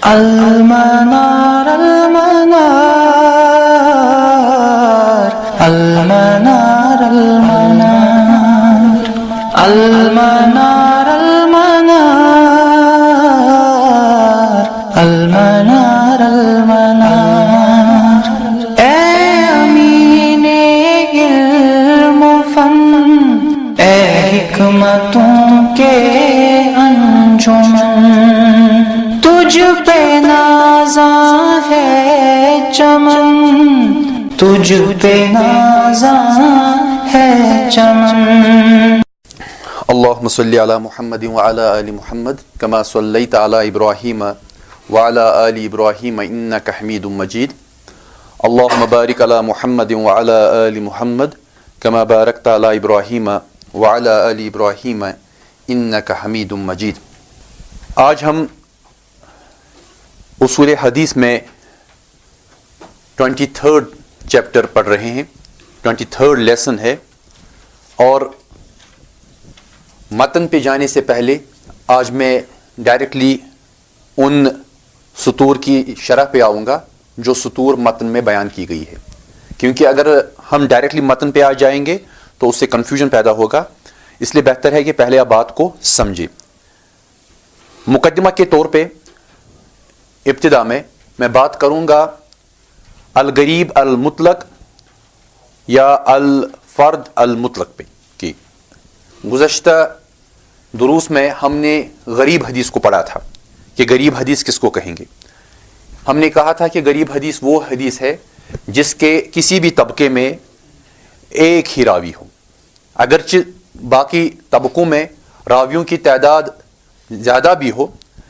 المنار المنار المنار المنار المنار المنار المنار المنار اے امین علم و فن، اے حکمتوں کے انجمن، تجھ پہ نازاں ہے چمن، تجھ پہ نازاں ہے چمن۔ اللهم صل على محمد وعلى آل محمد كما صليت على إبراهيم وعلى آل إبراهيم إنك حميد مجيد اللهم بارك على محمد وعلى آل محمد كما باركت على إبراهيم وعلى آل إبراهيم إنك حميد مجيد۔ آج ہم اصول حدیث میں 23rd چیپٹر پڑھ رہے ہیں، 23rd لیسن ہے، اور متن پہ جانے سے پہلے آج میں ڈائریکٹلی ان سطور کی شرح پہ آؤں گا جو سطور متن میں بیان کی گئی ہے، کیونکہ اگر ہم ڈائریکٹلی متن پہ آ جائیں گے تو اس سے کنفیوژن پیدا ہوگا، اس لیے بہتر ہے کہ پہلے آپ بات کو سمجھیں۔ مقدمہ کے طور پہ ابتدا میں بات کروں گا الغریب المطلق یا الفرد المطلق پہ کی۔ گزشتہ دروس میں ہم نے غریب حدیث کو پڑھا تھا کہ غریب حدیث کس کو کہیں گے۔ ہم نے کہا تھا کہ غریب حدیث وہ حدیث ہے جس کے کسی بھی طبقے میں ایک ہی راوی ہو، اگرچہ باقی طبقوں میں راویوں کی تعداد زیادہ بھی ہو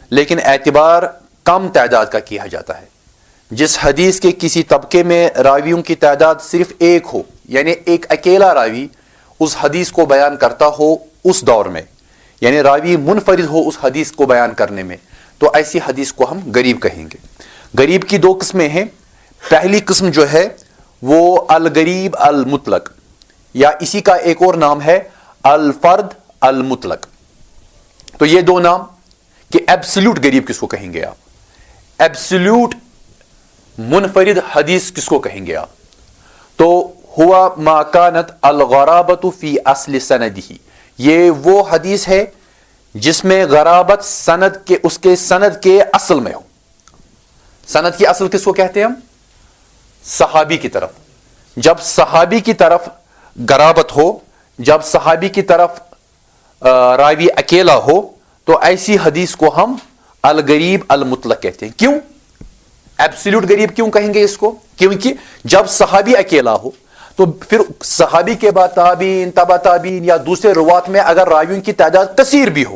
لیکن اعتبار کم تعداد کا کیا جاتا ہے۔ جس حدیث کے کسی طبقے میں راویوں کی تعداد صرف ایک ہو، یعنی ایک اکیلا راوی اس حدیث کو بیان کرتا ہو اس دور میں، یعنی راوی منفرد ہو اس حدیث کو بیان کرنے میں، تو ایسی حدیث کو ہم غریب کہیں گے۔ غریب کی دو قسمیں ہیں، پہلی قسم جو ہے وہ الغریب المطلق، یا اسی کا ایک اور نام ہے الفرد المطلق۔ تو یہ دو نام کہ ایبسلیوٹ غریب کس کو کہیں گے آپ، ایبسلیوٹ منفرد حدیث کس کو کہیں گے آپ، تو ہوا ما کانت الغرابۃ فی اصل سندہ، یہ وہ حدیث ہے جس میں غرابت سند کے اس کے سند کے اصل میں ہو۔ سند کی اصل کس کو کہتے ہیں ہم؟ صحابی کی طرف۔ جب صحابی کی طرف غرابت ہو، جب صحابی کی طرف راوی اکیلا ہو، تو ایسی حدیث کو ہم الغریب المطلق کہتے ہیں۔ کیوں ایبسلیوٹ غریب کیوں کہیں گے اس کو؟ کیونکہ جب صحابی اکیلا ہو تو پھر صحابی کے بعد تابعین، تبع تابعین یا دوسرے روات میں اگر راویوں کی تعداد کثیر بھی ہو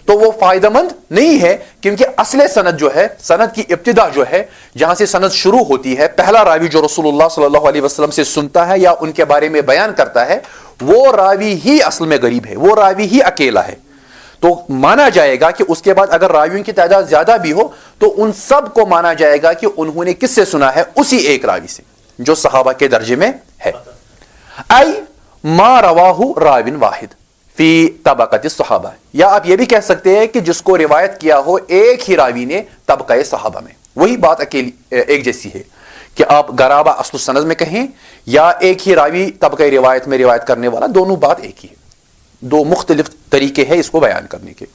تو وہ فائدہ مند نہیں ہے، کیونکہ اصل سند جو ہے، سند کی ابتدا جو ہے، جہاں سے سند شروع ہوتی ہے، پہلا راوی جو رسول اللہ صلی اللہ علیہ وسلم سے سنتا ہے یا ان کے بارے میں بیان کرتا ہے، وہ راوی ہی اصل میں غریب ہے، وہ راوی ہی اکیلا ہے۔ تو مانا جائے گا کہ اس کے بعد اگر راویوں کی تعداد زیادہ بھی ہو تو ان سب کو مانا جائے گا کہ انہوں نے کس سے سنا ہے؟ اسی ایک راوی سے جو صحابہ کے درجے میں ہے۔ ای ما رواہ راوin واحد فی طبقۃ الصحابہ، یا آپ یہ بھی کہہ سکتے ہیں کہ جس کو روایت کیا ہو ایک ہی راوی نے طبقہ صحابہ میں۔ وہی بات اکیلی ایک جیسی ہے کہ آپ غرابہ اصل السند میں کہیں یا ایک ہی راوی طبقہ روایت میں روایت کرنے والا، دونوں بات ایک ہی ہے، دو مختلف طریقے ہیں اس کو بیان کرنے کے۔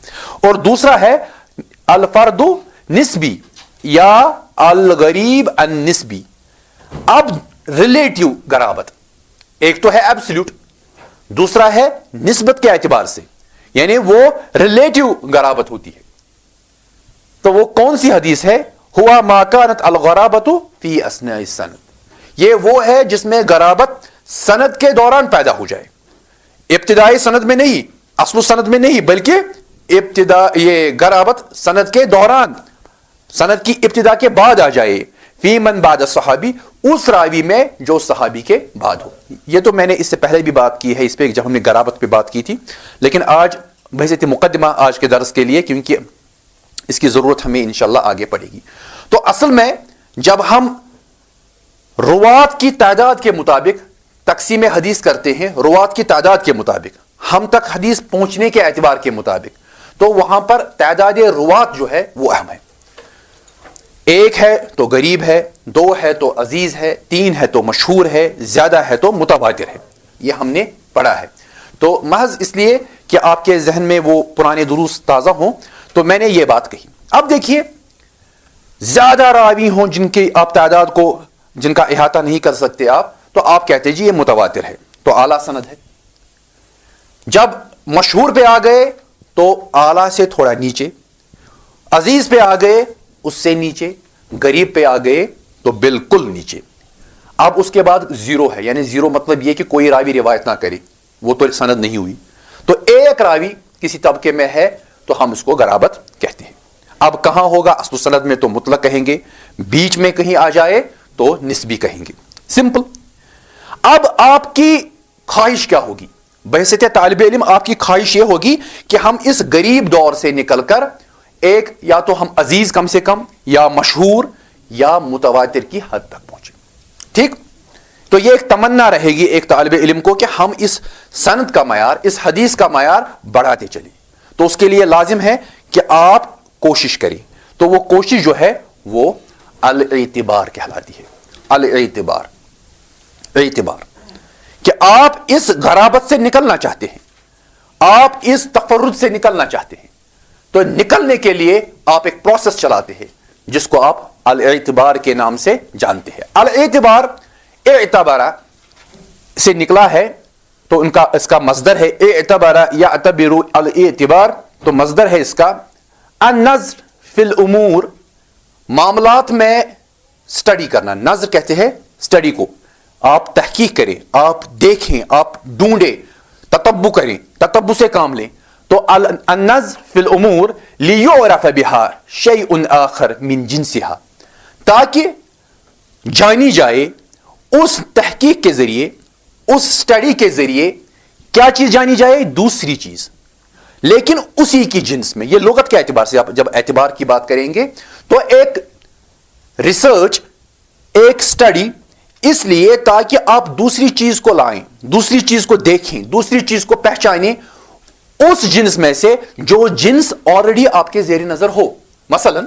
اور دوسرا ہے الفرد نسبی یا الغریب النسبی۔ اب ریلیٹیو غرابت، ایک تو ہے ایبسلیوٹ، دوسرا ہے نسبت کے اعتبار سے، یعنی وہ ریلیٹیو غرابت ہوتی ہے۔ تو وہ کون سی حدیث ہے؟ ہوا ما کانت الغرابۃ فی اثناء السند، یہ وہ ہے جس میں غرابت سند کے دوران پیدا ہو جائے، ابتدائی سند میں نہیں، اصل سند میں نہیں، بلکہ یہ غرابت سند کے دوران، سند کی ابتدا کے بعد آ جائے۔ فی من بعد صحابی، اس راوی میں جو صحابی کے بعد ہو۔ یہ تو میں نے اس سے پہلے بھی بات کی ہے اس پہ جب ہم نے غرابت پہ بات کی تھی، لیکن آج بحیثیت مقدمہ آج کے درس کے لیے، کیونکہ اس کی ضرورت ہمیں انشاءاللہ آگے پڑے گی۔ تو اصل میں جب ہم روات کی تعداد کے مطابق تقسیم حدیث کرتے ہیں، روات کی تعداد کے مطابق، ہم تک حدیث پہنچنے کے اعتبار کے مطابق، تو وہاں پر تعداد روات جو ہے وہ اہم ہے۔ ایک ہے تو غریب ہے، دو ہے تو عزیز ہے، تین ہے تو مشہور ہے، زیادہ ہے تو متواتر ہے. یہ ہم نے پڑھا ہے. تو محض اس لیے کہ آپ کے ذہن میں وہ پرانے دروس تازہ ہوں تو میں نے یہ بات کہی. اب دیکھیے زیادہ راوی ہوں جن کی آپ تعداد کو جن کا احاطہ نہیں کر سکتے آپ، تو آپ کہتے جی یہ متواتر ہے تو اعلیٰ سند ہے. جب مشہور پہ آ گئے تو اعلیٰ سے تھوڑا نیچے، عزیز پہ آ گئے اس سے نیچے، غریب پہ آ گئے تو بالکل نیچے. اب اس کے بعد زیرو ہے، یعنی زیرو مطلب یہ کہ کوئی راوی روایت نہ کرے، وہ تو سند نہیں ہوئی. تو ایک راوی کسی طبقے میں ہے تو ہم اس کو غرابت کہتے ہیں. اب کہاں ہوگا؟ اصل سند میں تو مطلق کہیں گے، بیچ میں کہیں آ جائے تو نسبی کہیں گے. سمپل. اب آپ کی خواہش کیا ہوگی؟ بحیثیت طالب علم آپ کی خواہش یہ ہوگی کہ ہم اس غریب دور سے نکل کر ایک یا تو ہم عزیز کم سے کم یا مشہور یا متواتر کی حد تک پہنچے. ٹھیک؟ تو یہ ایک تمنا رہے گی ایک طالب علم کو کہ ہم اس سند کا معیار، اس حدیث کا معیار بڑھاتے چلیں. تو اس کے لیے لازم ہے کہ آپ کوشش کریں. تو وہ کوشش جو ہے وہ الاعتبار کہلاتی ہے. الاعتبار، اعتبار کہ آپ اس غرابت سے نکلنا چاہتے ہیں، آپ اس تفرد سے نکلنا چاہتے ہیں. تو نکلنے کے لیے آپ ایک پروسیس چلاتے ہیں جس کو آپ الاعتبار کے نام سے جانتے ہیں. الاعتبار اعتبارہ سے نکلا ہے تو اس کا مصدر ہے اعتبارہ یعتبر الاعتبار. تو مصدر ہے اس کا النظر فی الامور، معاملات میں سٹڈی کرنا. نظر کہتے ہیں سٹڈی کو. آپ تحقیق کریں، آپ دیکھیں، آپ ڈھونڈیں، تتبع کریں، تتبع سے کام لیں. تو النظر فی الامور لیعرف بها شیء آخر من جنسها، تاکہ جانی جائے اس تحقیق کے ذریعے، اس سٹڈی کے ذریعے کیا چیز جانی جائے؟ دوسری چیز، لیکن اسی کی جنس میں. یہ لغت کے اعتبار سے آپ جب اعتبار کی بات کریں گے تو ایک ریسرچ، ایک سٹڈی، اس لیے تاکہ آپ دوسری چیز کو لائیں، دوسری چیز کو دیکھیں، دوسری چیز کو پہچانیں اس جنس میں سے جو جنس آلریڈی آپ کے زیر نظر ہو. مثلا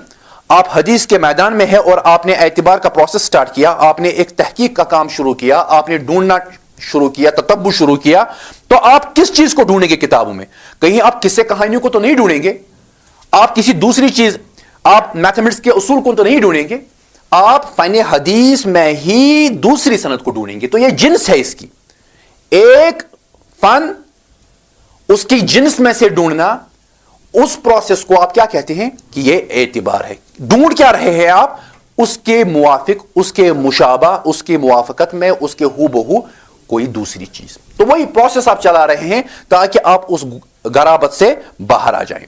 آپ حدیث کے میدان میں ہے اور آپ نے اعتبار کا پروسیس سٹارٹ کیا، آپ نے ایک تحقیق کا کام شروع کیا، آپ نے ڈھونڈنا شروع کیا، تتبع شروع کیا. تو آپ کس چیز کو ڈھونڈیں گے کتابوں میں؟ کہیں آپ قصے کہانیوں کو تو نہیں ڈھونڈیں گے، آپ کسی دوسری چیز، آپ میتھمیٹکس کے اصول کو تو نہیں ڈھونڈیں گے، آپ فن حدیث میں ہی دوسری سند کو ڈھونڈیں گے. تو یہ جنس ہے اس کی. ایک فن، اس کی جنس میں سے ڈھونڈنا، اس پروسیس کو آپ کیا کہتے ہیں کہ یہ اعتبار ہے. ڈھونڈ کیا رہے ہیں آپ؟ اس کے موافق، اس کے مشابہ، اس کی موافقت میں اس کے ہو بہو کوئی دوسری چیز. تو وہی پروسیس آپ چلا رہے ہیں تاکہ آپ اس غرابت سے باہر آ جائیں.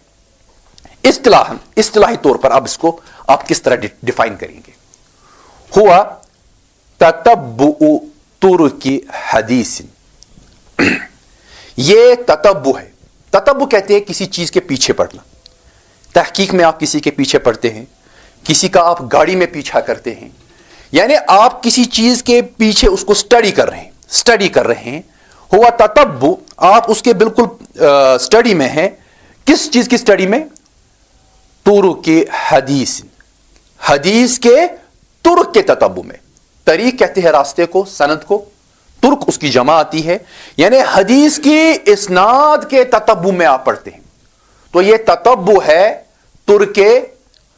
اصطلاحی طور پر اب اس کو آپ کس طرح ڈیفائن کریں گے؟ ہوا تتبع ترک حدیث. یہ تتبع ہے. تتبع کہتے ہیں کسی چیز کے پیچھے پڑنا. تحقیق میں آپ کسی کے پیچھے پڑتے ہیں، کسی کا آپ گاڑی میں پیچھا کرتے ہیں، یعنی آپ کسی چیز کے پیچھے اس کو سٹڈی کر رہے ہیں. ہوا تتبع، آپ اس کے بالکل سٹڈی میں ہیں. کس چیز کی سٹڈی میں؟ ترک حدیث، حدیث کے ترک کے تتبع میں. طریق کہتے ہیں راستے کو، سند کو. ترک اس کی جمع آتی ہے، یعنی حدیث کی اسناد کے تتبع میں آپ پڑھتے ہیں. تو یہ تتبع ہے ترک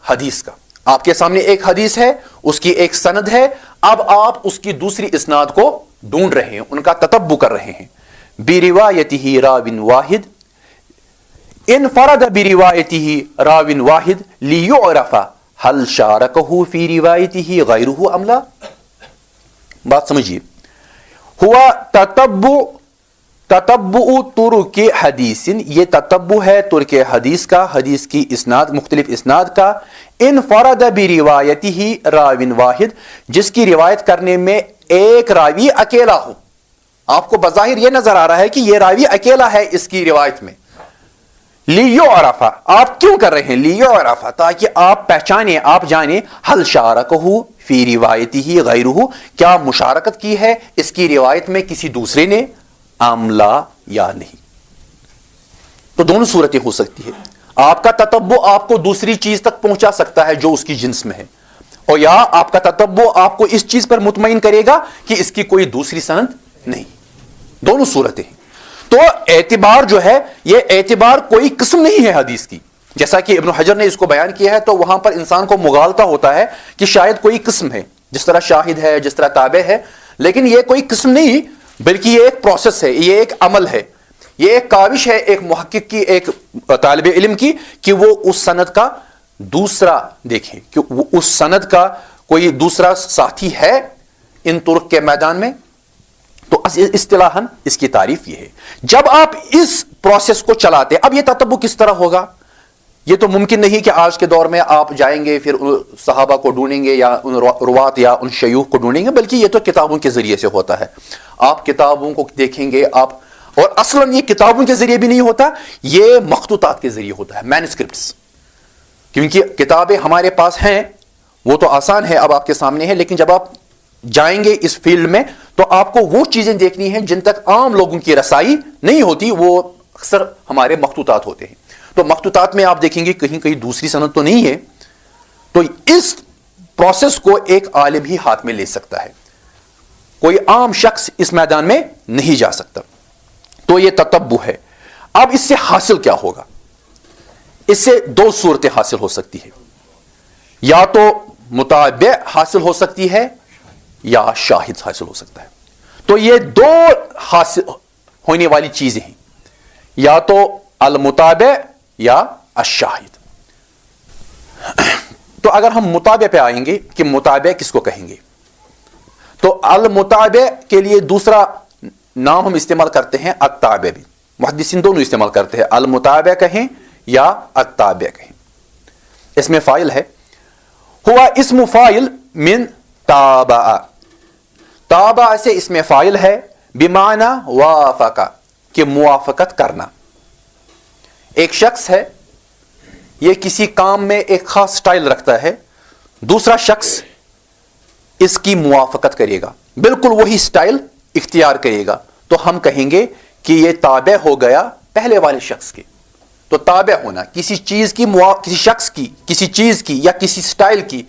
حدیث کا. آپ کے سامنے ایک حدیث ہے، اس کی ایک سند ہے، اب آپ اس کی دوسری اسناد کو ڈھونڈ رہے ہیں، ان کا تتبع کر رہے ہیں. بروایتہ راو واحد، انفرد بروایتہ راو واحد لیعرف هل شارکہ فی روایتہ غیرہ ام لا. بات سمجھیے. ہوا تتبع ترک حدیث، یہ تتبع ہے ترک حدیث کا، حدیث کی اسناد، مختلف اسناد کا. انفرد بروایتہ راو واحد، جس کی روایت کرنے میں ایک راوی اکیلا ہو. آپ کو بظاہر یہ نظر آ رہا ہے کہ یہ راوی اکیلا ہے اس کی روایت میں. لیعرف، آپ کیوں کر رہے ہیں؟ لیعرف، تاکہ آپ پہچانیں، آپ جانیں هل شارکہ فی روایتہ غیرہ، کیا مشارکت کی ہے اس کی روایت میں کسی دوسرے نے، ام لا، یا نہیں. تو دونوں صورتیں ہو سکتی ہے. آپ کا تتبع آپ کو دوسری چیز تک پہنچا سکتا ہے جو اس کی جنس میں ہے. اور یا آپ کا تتبع آپ کو اس چیز پر مطمئن کرے گا کہ اس کی کوئی دوسری سند نہیں. دونوں صورتیں ہیں. تو اعتبار جو ہے یہ اعتبار کوئی قسم نہیں ہے حدیث کی, جیسا کہ ابن حجر نے اس کو بیان کیا ہے. تو وہاں پر انسان کو مغالطہ ہوتا ہے کہ شاید کوئی قسم ہے, جس طرح شاہد ہے, جس طرح تابع ہے, لیکن یہ کوئی قسم نہیں, بلکہ یہ ایک پروسیس ہے, یہ ایک عمل ہے, یہ ایک کاوش ہے ایک محقق کی, ایک طالب علم کی, کہ وہ اس سند کا دوسرا دیکھیں کہ وہ اس سند کا کوئی دوسرا ساتھی ہے ان طرق کے میدان میں. تو اصطلاحاً اس کی تعریف یہ ہے. جب آپ اس پروسیس کو چلاتے, اب یہ تتبع کس طرح ہوگا؟ یہ تو ممکن نہیں کہ آج کے دور میں آپ جائیں گے پھر صحابہ کو ڈھونڈیں گے یا ان روات یا ان شیوخ کو ڈھونڈیں گے, بلکہ یہ تو کتابوں کے ذریعے سے ہوتا ہے. آپ کتابوں کو دیکھیں گے آپ, اور اصلاً یہ کتابوں کے ذریعے بھی نہیں ہوتا, یہ مخطوطات کے ذریعے ہوتا ہے, مینuscripts. کیونکہ کتابیں ہمارے پاس ہیں وہ تو آسان ہے, اب آپ کے سامنے ہے, لیکن جب آپ جائیں گے اس فیلڈ میں تو آپ کو وہ چیزیں دیکھنی ہیں جن تک عام لوگوں کی رسائی نہیں ہوتی, وہ اکثر ہمارے مخطوطات ہوتے ہیں. تو مخطوطات میں آپ دیکھیں گے کہیں کہیں دوسری سند تو نہیں ہے. تو اس پروسیس کو ایک عالم ہی ہاتھ میں لے سکتا ہے, کوئی عام شخص اس میدان میں نہیں جا سکتا. تو یہ تتبع ہے. اب اس سے حاصل کیا ہوگا؟ اس سے دو صورتیں حاصل ہو سکتی ہے, یا تو متابع حاصل ہو سکتی ہے یا شاہد حاصل ہو سکتا ہے. تو یہ دو حاصل ہونے والی چیزیں ہیں, یا تو المتابع یا الشاہد. تو اگر ہم متابع پہ آئیں گے کہ متابع کس کو کہیں گے, تو المتابع کے لیے دوسرا نام ہم استعمال کرتے ہیں التابع. بھی محدثین دونوں استعمال کرتے ہیں, المتابع کہیں یا التابع کہیں. اس میں فاعل ہے, ہوا اسم فاعل من تابع. تابع سے اس میں فاعل ہے بمعنی وافق, کہ موافقت کرنا. ایک شخص ہے, یہ کسی کام میں ایک خاص سٹائل رکھتا ہے, دوسرا شخص اس کی موافقت کرے گا, بالکل وہی سٹائل اختیار کرے گا, تو ہم کہیں گے کہ یہ تابع ہو گیا پہلے والے شخص کے. تو تابع ہونا, کسی چیز کی, کسی شخص کی, کسی چیز کی یا کسی سٹائل کی,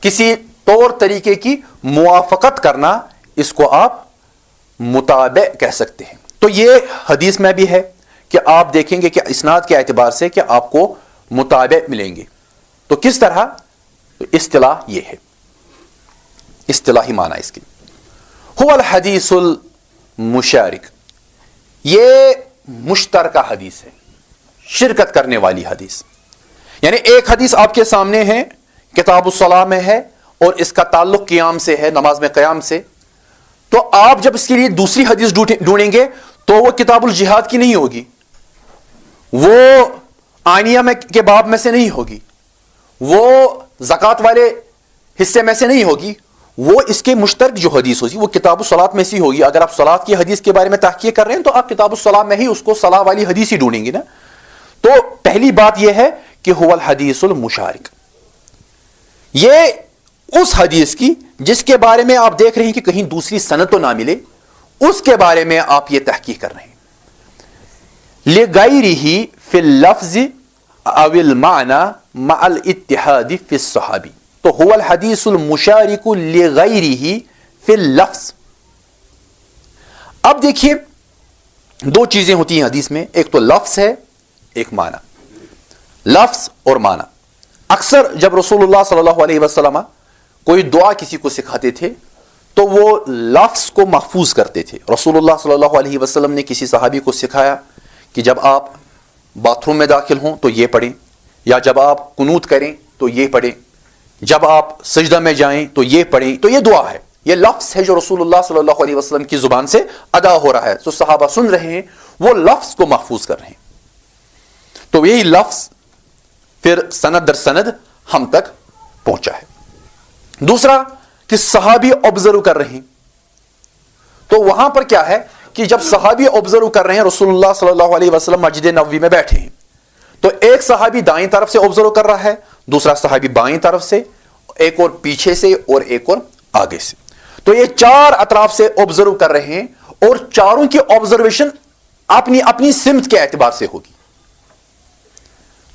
کسی طور طریقے کی موافقت کرنا, اس کو آپ متابع کہہ سکتے ہیں. تو یہ حدیث میں بھی ہے کہ آپ دیکھیں گے کہ اسناد کے اعتبار سے کہ آپ کو متابع ملیں گے. تو کس طرح؟ اصطلاح یہ ہے, اصطلاحی معنی اس کی, هو الحدیث المشارک, یہ مشترکہ حدیث ہے, شرکت کرنے والی حدیث. یعنی ایک حدیث آپ کے سامنے ہے, کتاب الصلاۃ میں ہے, اور اس کا تعلق قیام سے ہے, نماز میں قیام سے. تو آپ جب اس کے لیے دوسری حدیث ڈھونڈیں گے تو وہ کتاب الجہاد کی نہیں ہوگی, وہ آنیہ میں کے باب میں سے نہیں ہوگی, وہ زکوٰۃ والے حصے میں سے نہیں ہوگی, وہ اس کے مشترک جو حدیث ہوگی وہ کتاب الصلاۃ میں سے ہوگی. اگر آپ صلاۃ کی حدیث کے بارے میں تحقیق کر رہے ہیں تو آپ کتاب الصلاۃ میں ہی اس کو صلاۃ والی حدیث ہی ڈھونڈیں گے نا. تو پہلی بات یہ ہے کہ هو الحدیث المشارک, یہ اس حدیث کی جس کے بارے میں آپ دیکھ رہے ہیں کہ کہیں دوسری سند تو نہ ملے, اس کے بارے میں آپ یہ تحقیق کر رہے ہیں. لغیرہ فی اللفظ او المعنى مع الاتحاد فی الصحابی. تو هو الحدیث المشارک لغیرہ فی اللفظ. اب دیکھیے دو چیزیں ہوتی ہیں حدیث میں, ایک تو لفظ ہے, ایک معنی. لفظ اور معنی. اکثر جب رسول اللہ صلی اللہ علیہ وسلم کوئی دعا کسی کو سکھاتے تھے تو وہ لفظ کو محفوظ کرتے تھے. رسول اللہ صلی اللہ علیہ وسلم نے کسی صحابی کو سکھایا کہ جب آپ باتھ روم میں داخل ہوں تو یہ پڑھیں, یا جب آپ قنوت کریں تو یہ پڑھیں, جب آپ سجدہ میں جائیں تو یہ پڑھیں. تو یہ دعا ہے, یہ لفظ ہے جو رسول اللہ صلی اللہ علیہ وسلم کی زبان سے ادا ہو رہا ہے. تو صحابہ سن رہے ہیں, وہ لفظ کو محفوظ کر رہے ہیں. تو یہی لفظ پھر سند در سند ہم تک پہنچا ہے. دوسرا کہ صحابی آبزرو کر رہے ہیں. تو وہاں پر کیا ہے کہ جب صحابی آبزرو کر رہے ہیں, رسول اللہ صلی اللہ علیہ وسلم مسجد نبوی میں بیٹھے ہیں, تو ایک صحابی دائیں طرف سے آبزرو کر رہا ہے, دوسرا صحابی بائیں طرف سے, ایک اور پیچھے سے, اور ایک اور آگے سے. تو یہ چار اطراف سے آبزرو کر رہے ہیں, اور چاروں کی آبزرویشن اپنی اپنی سمت کے اعتبار سے ہوگی.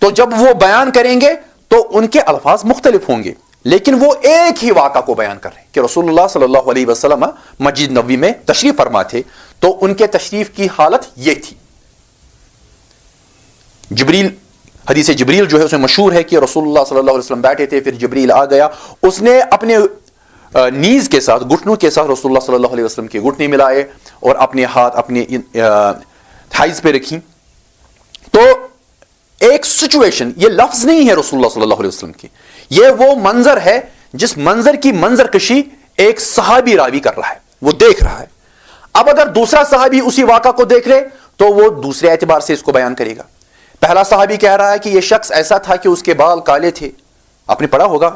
تو جب وہ بیان کریں گے تو ان کے الفاظ مختلف ہوں گے، لیکن وہ ایک ہی واقعہ کو بیان کر رہے ہیں کہ رسول اللہ صلی اللہ علیہ وسلم مسجد نبوی میں تشریف فرما تھے، تو ان کے تشریف کی حالت یہ تھی. جبریل، حدیث جبریل جو ہے اس میں مشہور ہے کہ رسول اللہ صلی اللہ علیہ وسلم بیٹھے تھے، پھر جبریل آ گیا، اس نے اپنے نیز کے ساتھ، گھٹنوں کے ساتھ رسول اللہ صلی اللہ علیہ وسلم کے گھٹنے ملائے اور اپنے ہاتھ اپنے تھائز پہ رکھی. تو ایک سچویشن، یہ لفظ نہیں ہے رسول اللہ صلی اللہ علیہ وسلم کی، یہ وہ منظر ہے جس منظر کی منظر کشی ایک صحابی راوی کر رہا ہے، وہ دیکھ رہا ہے. اب اگر دوسرا صحابی اسی واقعہ کو دیکھ لے تو وہ دوسرے اعتبار سے اس کو بیان کرے گا. پہلا صحابی کہہ رہا ہے کہ یہ شخص ایسا تھا کہ اس کے بال کالے تھے، آپ نے پڑھا ہوگا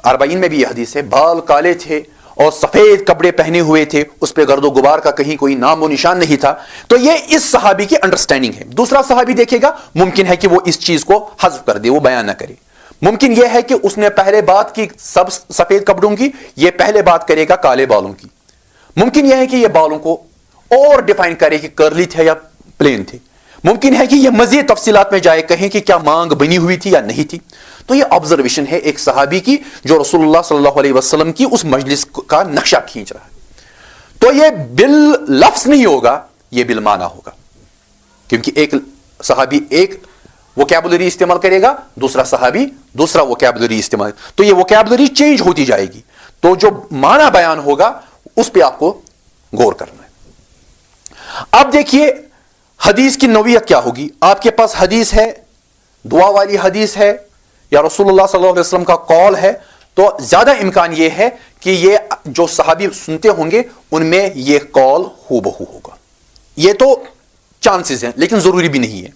40 میں بھی یہ حدیث ہے، بال کالے تھے اور سفید کپڑے پہنے ہوئے تھے، اس پہ گرد و غبار کا کہیں کوئی نام و نشان نہیں تھا. تو یہ اس صحابی کی انڈرسٹینڈنگ ہے. دوسرا صحابی دیکھے گا، ممکن ہے کہ وہ اس چیز کو حذف کر دے، وہ بیان نہ کرے. ممکن یہ ہے کہ اس نے پہلے بات کی سفید کپڑوں کی، یہ پہلے بات کرے گا کالے بالوں کی. ممکن یہ ہے کہ یہ بالوں کو اور ڈیفائن کرے کہ کرلی تھے یا پلین تھے. ممکن ہے کہ یہ مزید تفصیلات میں جائے، کہیں کہ کیا مانگ بنی ہوئی تھی یا نہیں تھی. تو یہ آبزرویشن ہے ایک صحابی کی جو رسول اللہ صلی اللہ علیہ وسلم کی اس مجلس کا نقشہ کھینچ رہا ہے. تو یہ باللفظ نہیں ہوگا، یہ بالمعنی ہوگا، کیونکہ ایک صحابی ایک ووکیبلری استعمال کرے گا، دوسرا صحابی دوسرا ووکیبلری استعمال، تو یہ ووکیبلری چینج ہوتی جائے گی. تو جو معنی بیان ہوگا اس پہ آپ کو غور کرنا ہے. اب دیکھیے حدیث کی نوعیت کیا ہوگی. آپ کے پاس حدیث ہے، دعا والی حدیث ہے، یا رسول اللہ صلی اللہ علیہ وسلم کا قول ہے، تو زیادہ امکان یہ ہے کہ یہ جو صحابی سنتے ہوں گے ان میں یہ قول ہو بہو ہوگا. یہ تو چانسز ہیں، لیکن ضروری بھی نہیں ہے.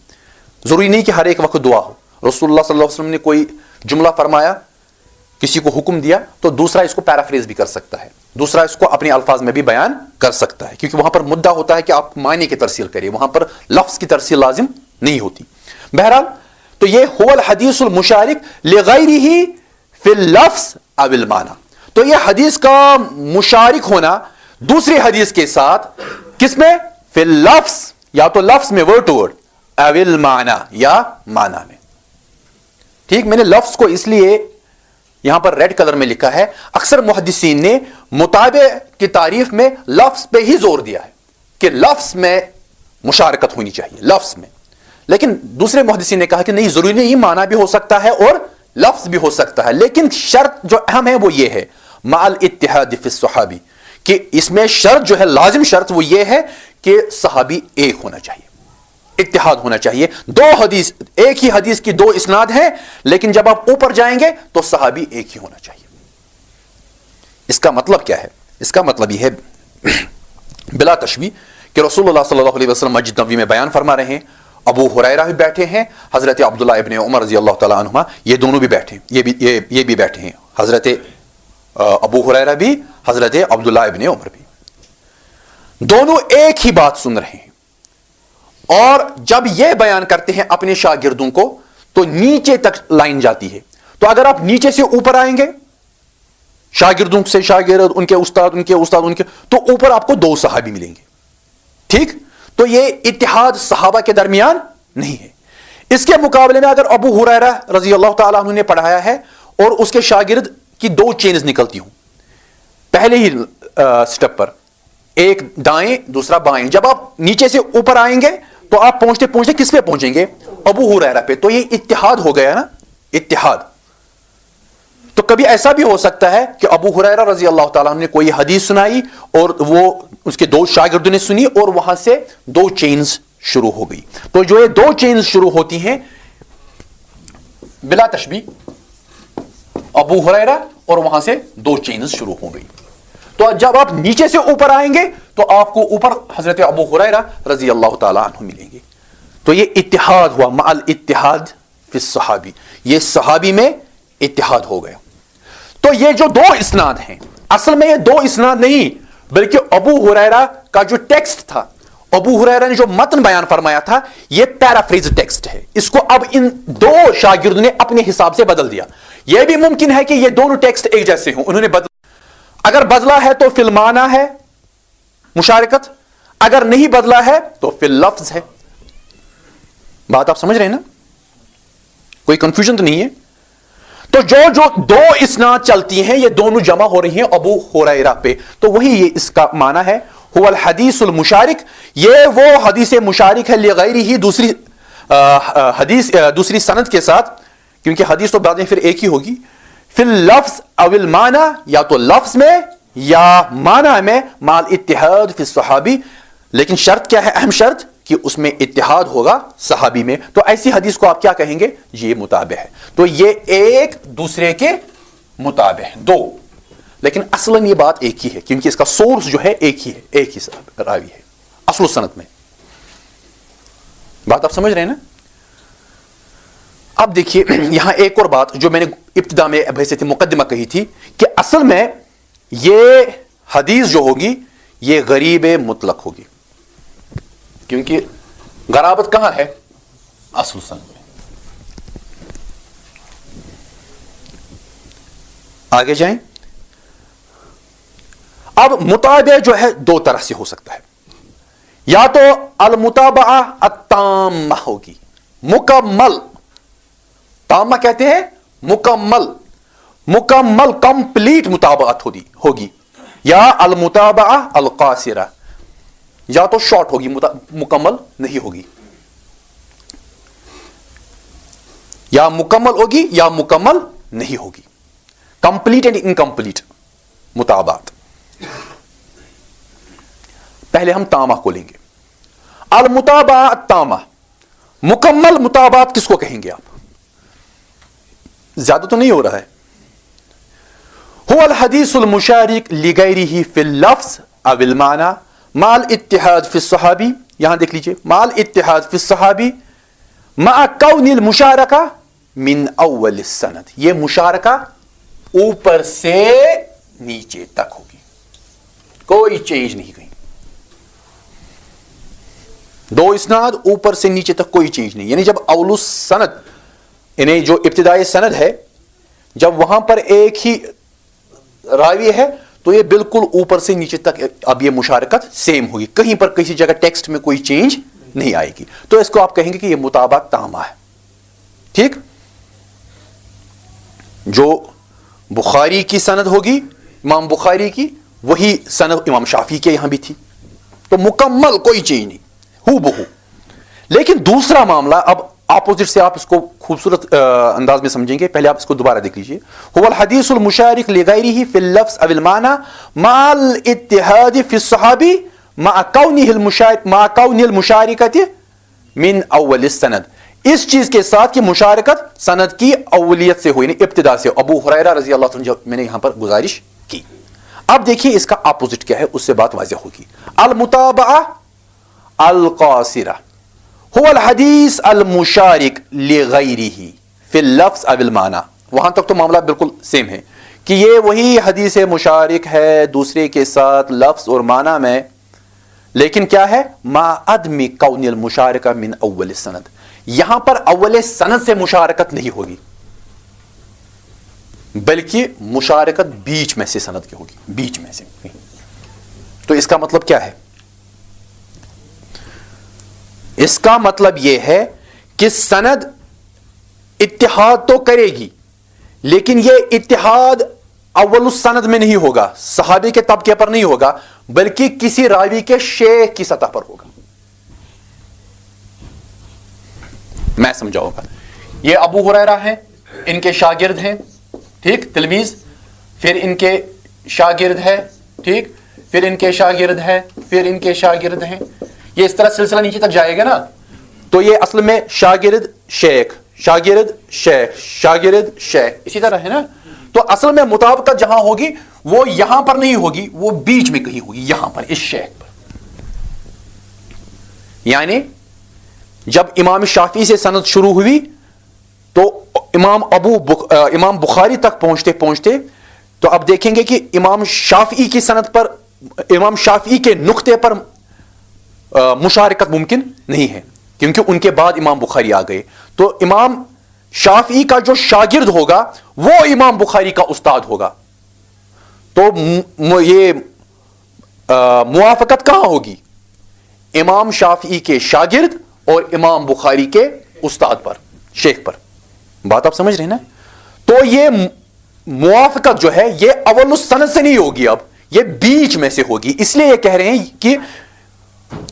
ضروری نہیں کہ ہر ایک وقت دعا ہو. رسول اللہ صلی اللہ علیہ وسلم نے کوئی جملہ فرمایا، کسی کو حکم دیا، تو دوسرا اس کو پیرافریز بھی کر سکتا ہے، دوسرا اس کو اپنے الفاظ میں بھی بیان کر سکتا ہے، کیونکہ وہاں پر مدعا ہوتا ہے کہ آپ معنی کی ترسیل کریں، وہاں پر لفظ کی ترسیل لازم نہیں ہوتی. بہرحال تو یہ هو الحدیث المشارک لغیرہ فی اللفظ او المعنی. تو یہ حدیث کا مشارک ہونا دوسری حدیث کے ساتھ کس میں؟ فی اللفظ، یا تو لفظ میں ورڈ ٹو ورڈ، او المعنی یا معنی میں. ٹھیک، میں نے لفظ کو اس لیے یہاں پر ریڈ کلر میں لکھا ہے. اکثر محدثین نے مطابع کی تعریف میں لفظ پہ ہی زور دیا ہے کہ لفظ میں مشارکت ہونی چاہیے، لفظ میں. لیکن دوسرے محدثین نے کہا کہ نہیں، ضروری نہیں، معنی بھی ہو سکتا ہے اور لفظ بھی ہو سکتا ہے. لیکن شرط جو اہم ہے وہ یہ ہے مع الاتحاد فی الصحابی، کہ اس میں شرط جو ہے، لازم شرط وہ یہ ہے کہ صحابی ایک ہونا چاہیے، اتحاد ہونا چاہیے. دو حدیث، ایک ہی حدیث کی دو اسناد ہیں، لیکن جب آپ اوپر جائیں گے تو صحابی ایک ہی ہونا چاہیے. اس کا مطلب کیا ہے؟ اس کا مطلب یہ ہے بلا تشبیہ کہ رسول اللہ صلی اللہ علیہ وسلم مسجد نبوی میں بیان فرما رہے ہیں، ابو ہریرہ بھی بیٹھے ہیں، حضرت عبداللہ ابن عمر رضی اللہ تعالیٰ عنہما یہ دونوں بھی بیٹھے ہیں، یہ بھی بیٹھے ہیں، حضرت ابو ہریرہ بھی، حضرت عبداللہ ابن عمر بھی، دونوں ایک ہی بات سن رہے ہیں. اور جب یہ بیان کرتے ہیں اپنے شاگردوں کو تو نیچے تک لائن جاتی ہے. تو اگر آپ نیچے سے اوپر آئیں گے، شاگردوں سے شاگرد، ان کے استاد، ان کے استاد، ان کے، تو اوپر آپ کو دو صحابی ملیں گے. ٹھیک، تو یہ اتحاد صحابہ کے درمیان نہیں ہے. اس کے مقابلے میں اگر ابو ہریرہ رضی اللہ تعالیٰ عنہ نے پڑھایا ہے اور اس کے شاگرد کی دو چینز نکلتی ہوں پہلے ہی سٹیپ پر، ایک دائیں دوسرا بائیں، جب آپ نیچے سے اوپر آئیں گے تو آپ پہنچتے پہنچتے کس پہ پہنچیں گے؟ ابو ہریرہ پہ. تو یہ اتحاد ہو گیا نا، اتحاد. تو کبھی ایسا بھی ہو سکتا ہے کہ ابو ہریرہ رضی اللہ تعالیٰ عنہ نے کوئی حدیث سنائی اور وہ اس کے دو شاگردوں نے سنی اور وہاں سے دو چینز شروع ہو گئی. تو جو یہ دو چینز شروع ہوتی ہیں بلا تشبیہ ابو ہریرہ، اور وہاں سے دو چینز شروع ہو گئی. تو جب آپ نیچے سے اوپر آئیں گے تو آپ کو اوپر حضرت ابو ہریرہ رضی اللہ تعالیٰ عنہ ملیں گے. تو یہ اتحاد ہوا مع الاتحاد فی الصحابی، یہ صحابی میں اتحاد ہو گیا. تو یہ جو دو اسناد ہیں، اصل میں یہ دو اسناد نہیں بلکہ ابو ہریرہ کا جو ٹیکسٹ تھا، ابو ہریرہ نے جو متن بیان فرمایا تھا، یہ پیرافریز ٹیکسٹ ہے. اس کو اب ان دو شاگردوں نے اپنے حساب سے بدل دیا. یہ بھی ممکن ہے کہ یہ دونوں ٹیکسٹ ایک جیسے ہوں، انہوں نے بدل، اگر بدلا ہے تو فی المعنی ہے مشارکت، اگر نہیں بدلا ہے تو فی اللفظ ہے. بات آپ سمجھ رہے ہیں نا؟ کوئی کنفیوژن تو نہیں ہے؟ تو جو دو اسناد چلتی ہیں یہ دونوں جمع ہو رہی ہیں ابو ہریرہ پہ، تو وہی یہ اس کا معنی ہے هو الحدیث المشارک، یہ وہ حدیث مشارک ہے لغیرہ دوسری حدیث دوسری سند کے ساتھ، کیونکہ حدیث تو بعد میں پھر ایک ہی ہوگی، فی اللفظ او المعنی، یا تو لفظ میں یا معنی میں، مع الاتحاد فی الصحابی، لیکن شرط کیا ہے، اہم شرط کہ اس میں اتحاد ہوگا صحابی میں، تو ایسی حدیث کو آپ کیا کہیں گے، یہ متابع ہے، تو یہ ایک دوسرے کے متابع ہیں دو، لیکن اصلاً یہ بات ایک ہی ہے کیونکہ اس کا سورس جو ہے ایک ہی ہے، ایک ہی راوی ہے اصل و سند میں، بات آپ سمجھ رہے ہیں نا؟ اب دیکھیے یہاں ایک اور بات جو میں نے ابتدا میں بحیثیت مقدمہ کہی تھی کہ اصل میں یہ حدیث جو ہوگی یہ غریب مطلق ہوگی، کیونکہ غرابت کہاں ہے، اصل سند میں۔ آگے جائیں، اب متابع جو ہے دو طرح سے ہو سکتا ہے، یا تو المتابعہ التامہ ہوگی، مکمل، تامہ کہتے ہیں مکمل، مکمل کمپلیٹ مطابعت ہوگی، یا المتابعہ القاصرہ، یا تو شارٹ ہوگی مکمل نہیں ہوگی، یا مکمل ہوگی یا مکمل نہیں ہوگی، کمپلیٹ اینڈ انکمپلیٹ مطابعت۔ پہلے ہم تامہ کو لیں گے، المتابعہ التامہ، مکمل مطابعت کس کو کہیں گے آپ؟ زیادہ تو نہیں ہو رہا ہے، هو الحدیث المشارک لغیرہ فی اللفظ او المعنی مع الاتحاد فی الصحابی، یہاں دیکھ لیجئے، مع الاتحاد فی الصحابی مع کون المشارکہ من اول السند، یہ مشارکہ اوپر سے نیچے تک ہوگی، کوئی چینج نہیں کہیں، دو اسناد اوپر سے نیچے تک کوئی چینج نہیں، یعنی جب اول السند یعنی جو ابتدائی سند ہے جب وہاں پر ایک ہی راوی ہے تو یہ بالکل اوپر سے نیچے تک اب یہ مشارکت سیم ہوگی، کہیں پر کسی جگہ ٹیکسٹ میں کوئی چینج نہیں آئے گی، تو اس کو آپ کہیں گے کہ یہ مطابعت تامہ ہے، ٹھیک؟ جو بخاری کی سند ہوگی امام بخاری کی، وہی سند امام شافعی کے یہاں بھی تھی، تو مکمل کوئی چینج نہیں، ہو بہو۔ لیکن دوسرا معاملہ اب اپوزٹ سے آپ اس کو خوبصورت انداز میں سمجھیں گے، پہلے آپ اس کو دوبارہ دیکھ لیجئے، هو الحدیث المشارک لغیرہ فی اللفظ او المعنی مع الاتحاد فی الصحابی مع کون المشارکت من اول السند، اس چیز کے ساتھ کہ مشارکت سند کی اولیت سے ہوئی، یعنی ابتدا سے، ابو ہریرہ رضی اللہ عنہ جو میں نے یہاں پر گزارش کی۔ اب دیکھیے اس کا اپوزٹ کیا ہے، اس سے بات واضح ہوگی، المتابعہ القاصرہ هو الحدیث المشارک لغیرہ فی اللفظ او المعنی، وہاں تک تو معاملہ بالکل سیم ہے کہ یہ وہی حدیث مشارک ہے دوسرے کے ساتھ لفظ اور معنی میں، لیکن کیا ہے، مع عدم کون المشارکہ من اول السند، یہاں پر اول سند سے مشارکت نہیں ہوگی بلکہ مشارکت بیچ میں سے سند کی ہوگی، بیچ میں سے۔ تو اس کا مطلب کیا ہے؟ اس کا مطلب یہ ہے کہ سند اتحاد تو کرے گی لیکن یہ اتحاد اول السند میں نہیں ہوگا، صحابی کے طبقے پر نہیں ہوگا، بلکہ کسی راوی کے شیخ کی سطح پر ہوگا۔ میں سمجھاؤں گا، یہ ابو ہریرہ ہیں، ان کے شاگرد ہیں، ٹھیک، تلمیذ، پھر ان کے شاگرد ہے، ٹھیک، پھر ان کے شاگرد ہے، پھر ان کے شاگرد ہیں، یہ اس طرح سلسلہ نیچے تک جائے گا نا، تو یہ اصل میں شاگرد شیخ، شاگرد شیخ، شاگرد شیخ، اسی طرح ہے نا۔ تو اصل میں مطابقت جہاں ہوگی وہ یہاں پر نہیں ہوگی، وہ بیچ میں کہیں ہوگی، یہاں پر اس شیخ پر۔ یعنی جب امام شافعی سے سند شروع ہوئی تو امام بخاری تک پہنچتے پہنچتے تو اب دیکھیں گے کہ امام شافعی کی سند پر، امام شافعی کے نقطے پر مشارکت ممکن نہیں ہے کیونکہ ان کے بعد امام بخاری آ گئے، تو امام شافعی کا جو شاگرد ہوگا وہ امام بخاری کا استاد ہوگا، تو یہ موافقت کہاں ہوگی؟ امام شافعی کے شاگرد اور امام بخاری کے استاد پر، شیخ پر۔ بات آپ سمجھ رہے ہیں نا؟ تو یہ موافقت جو ہے یہ اول السند سے نہیں ہوگی، اب یہ بیچ میں سے ہوگی. اس لیے یہ کہہ رہے ہیں کہ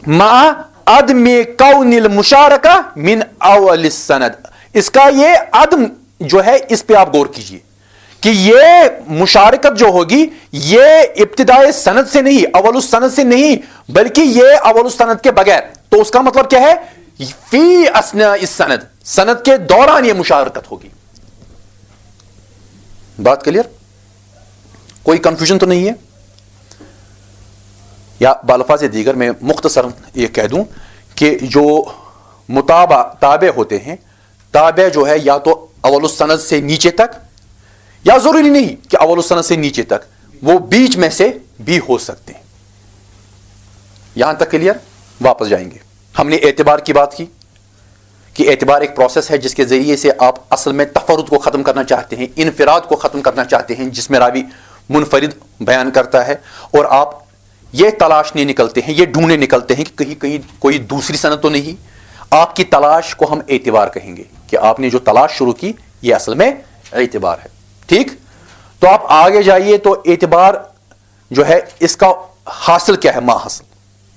مع عدم کون المشارکہ من اول السند. اس کا یہ عدم جو ہے اس پہ آپ غور کیجئے کہ یہ مشارکت جو ہوگی یہ ابتدائے سند سے نہیں، اول السند سے نہیں، بلکہ یہ اول السند کے بغیر. تو اس کا مطلب کیا ہے؟ فی اثناء السند، سند کے دوران یہ مشارکت ہوگی. بات کلیئر؟ کوئی کنفیوژن تو نہیں ہے؟ یا بالفاظ دیگر میں مختصر یہ کہہ دوں کہ جو تابع ہوتے ہیں، تابع جو ہے یا تو اول السند سے نیچے تک، یا ضروری نہیں کہ اول السند سے نیچے تک، وہ بیچ میں سے بھی ہو سکتے ہیں. یہاں تک کلیئر؟ واپس جائیں گے. ہم نے اعتبار کی بات کی کہ اعتبار ایک پروسیس ہے جس کے ذریعے سے آپ اصل میں تفرد کو ختم کرنا چاہتے ہیں، انفراد کو ختم کرنا چاہتے ہیں، جس میں راوی منفرد بیان کرتا ہے، اور آپ یہ تلاشنے نکلتے ہیں، یہ ڈھونڈنے نکلتے ہیں کہ کہیں کوئی دوسری سند تو نہیں. آپ کی تلاش کو ہم اعتبار کہیں گے کہ آپ نے جو تلاش شروع کی یہ اصل میں اعتبار ہے. ٹھیک؟ تو آپ آگے جائیے تو اعتبار جو ہے اس کا حاصل کیا ہے؟ ما حاصل.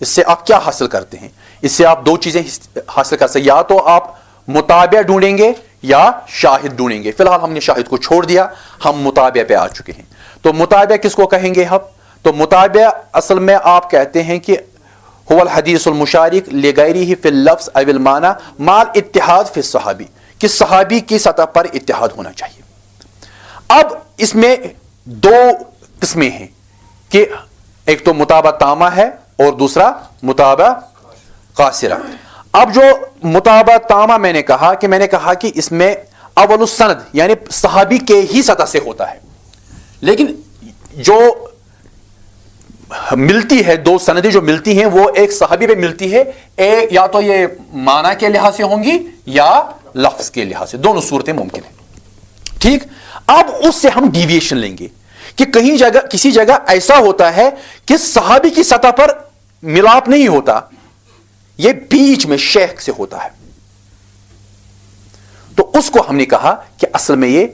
اس سے آپ کیا حاصل کرتے ہیں؟ اس سے آپ دو چیزیں حاصل کر سکتے ہیں، یا تو آپ متابع ڈھونڈیں گے یا شاہد ڈھونڈیں گے. فی الحال ہم نے شاہد کو چھوڑ دیا، ہم متابع پہ آ چکے ہیں. تو متابع کس کو کہیں گے ہم؟ تو متابع اصل میں آپ کہتے ہیں کہ هو الحدیث المشارک لغیرہ فی اللفظ او المعنی مع الاتحاد فی الصحابی، کہ صحابی کی سطح پر اتحاد ہونا چاہیے. اب اس میں دو قسمیں ہیں کہ ایک تو متابع تامہ ہے اور دوسرا متابع قاصرہ. اب جو متابع تامہ میں نے کہا کہ اس میں اول السند یعنی صحابی کے ہی سطح سے ہوتا ہے، لیکن جو ملتی ہے، دو سندیں جو ملتی ہیں وہ ایک صحابی پہ ملتی ہے، ایک یا تو یہ معنی کے لحاظ سے ہوں گی یا لفظ کے لحاظ سے، دونوں صورتیں ممکن ہیں. ٹھیک؟ اب اس سے ہم ڈیویشن لیں گے کہ کہیں جگہ کسی جگہ ایسا ہوتا ہے کہ صحابی کی سطح پر ملاپ نہیں ہوتا، یہ بیچ میں شیخ سے ہوتا ہے. تو اس کو ہم نے کہا کہ اصل میں یہ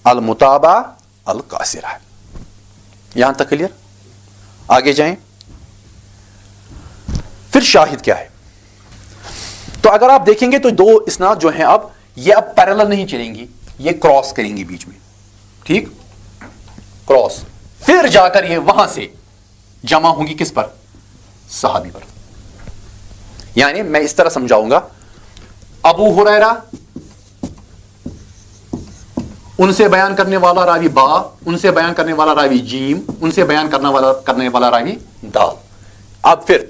المتابع القاصرہ ہے. یہاں تک کلیئر؟ آگے جائیں. پھر شاہد کیا ہے؟ تو اگر آپ دیکھیں گے تو دو اسناد جو ہیں اب یہ اب پیرالل نہیں چلیں گی، یہ کراس کریں گی بیچ میں. ٹھیک؟ کراس، پھر جا کر یہ وہاں سے جمع ہوں گی کس پر؟ صحابی پر. یعنی میں اس طرح سمجھاؤں گا، ابو ہریرہ ان سے بیان کرنے والا راوی با، ان سے بیان کرنے والا راوی جیم، ان سے بیان کرنے والا راوی دال. اب پھر